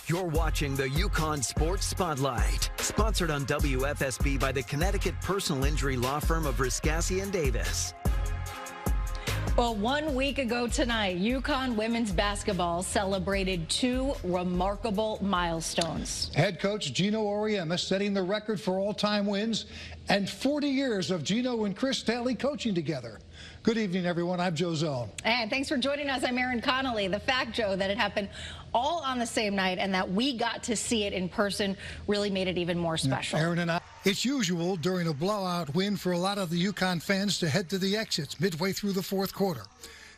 You're watching the UConn Sports Spotlight, sponsored on WFSB by the Connecticut personal injury law firm of Riscassi and Davis. Well, 1 week ago tonight, UConn women's basketball celebrated two remarkable milestones. Head coach Gino Auriemma setting the record for all-time wins and 40 years of Gino and Chris Daly coaching together. Good evening, everyone. I'm Joe Zone. And thanks for joining us. I'm Erin Connolly. The fact, Joe, that it happened all on the same night and that we got to see it in person really made it even more special. Erin and I. It's usual during a blowout win for a lot of the UConn fans to head to the exits midway through the fourth quarter.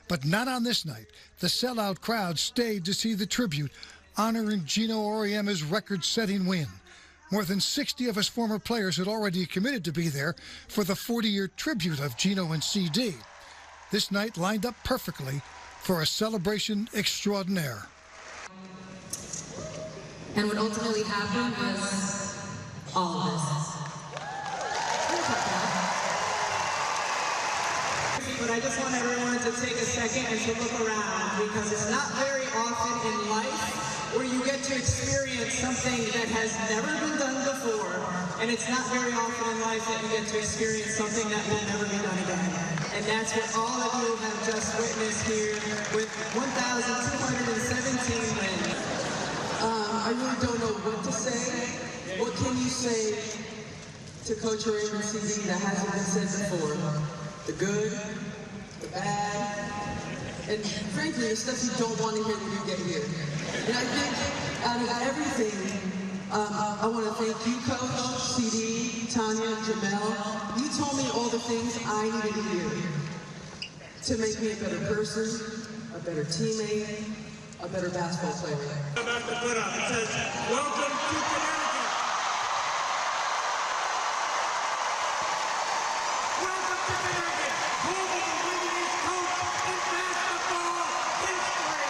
But not on this night. The sellout crowd stayed to see the tribute, honoring Gino Auriemma's record-setting win. More than 60 of his former players had already committed to be there for the 40-year tribute of Gino and CD. This night lined up perfectly for a celebration extraordinaire. And what ultimately happened was all of this. But I just want everyone to take a second and to look around, because it's not very often in life where you get to experience something that has never been done before, and it's not very often in life that you get to experience something that will never be done again. And that's what all of you have just witnessed here with 1,217 wins. I really don't know what to say. What can you say to Coach Auriemma and CD that hasn't been said before? The good, the bad, and frankly, the stuff you don't want to hear when you get here. And I think out of everything, I want to thank you, Coach, CD, Tanya, Jamel. You told me all the things I needed to hear to make me a better person, a better teammate, a better basketball player. I'm about to put up. It says, "Welcome to Connecticut." Welcome to Connecticut. Home of the winningest coach in basketball history.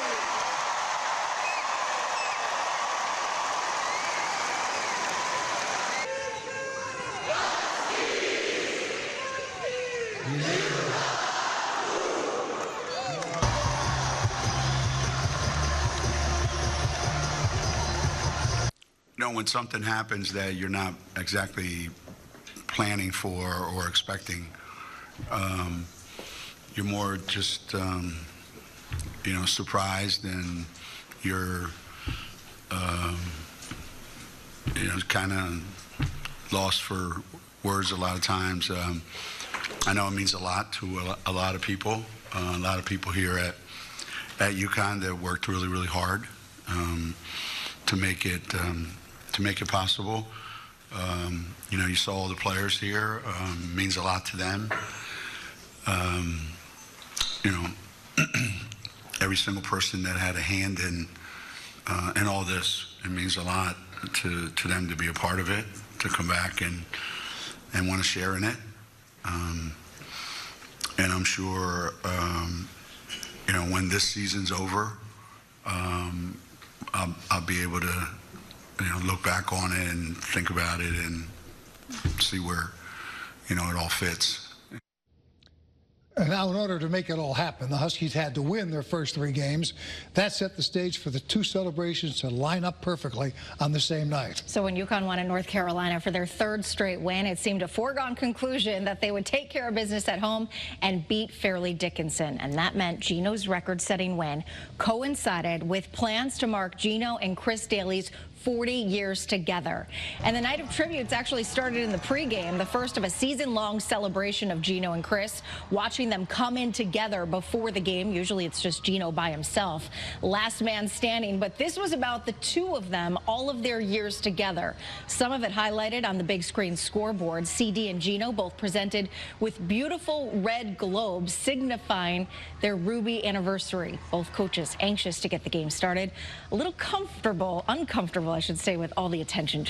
You know, when something happens that you're not exactly planning for or expecting, you're more just, you know, surprised, and you're, you know, kind of lost for words a lot of times. I know it means a lot to a lot of people here at UConn that worked really, really hard to make it possible. You know, you saw all the players here. Means a lot to them. You know, every single person that had a hand in all this, it means a lot to them to be a part of it, to come back and want to share in it. And I'm sure, you know, when this season's over, I'll be able to, you know, look back on it and think about it and see where, you know, it all fits. And now, in order to make it all happen, the Huskies had to win their first 3 games. That set the stage for the 2 celebrations to line up perfectly on the same night. So when UConn won in North Carolina for their 3rd straight win, it seemed a foregone conclusion that they would take care of business at home and beat Fairleigh Dickinson. And that meant Gino's record-setting win coincided with plans to mark Gino and Chris Daly's 40 years together. And the night of tributes actually started in the pregame, the first of a season-long celebration of Gino and Chris, watching them come in together before the game. Usually it's just Gino by himself, last man standing, but this was about the 2 of them, all of their years together. Some of it highlighted on the big screen scoreboard. CD and Gino both presented with beautiful red globes signifying their Ruby anniversary. Both coaches anxious to get the game started. A little uncomfortable, I should say, with all the attention.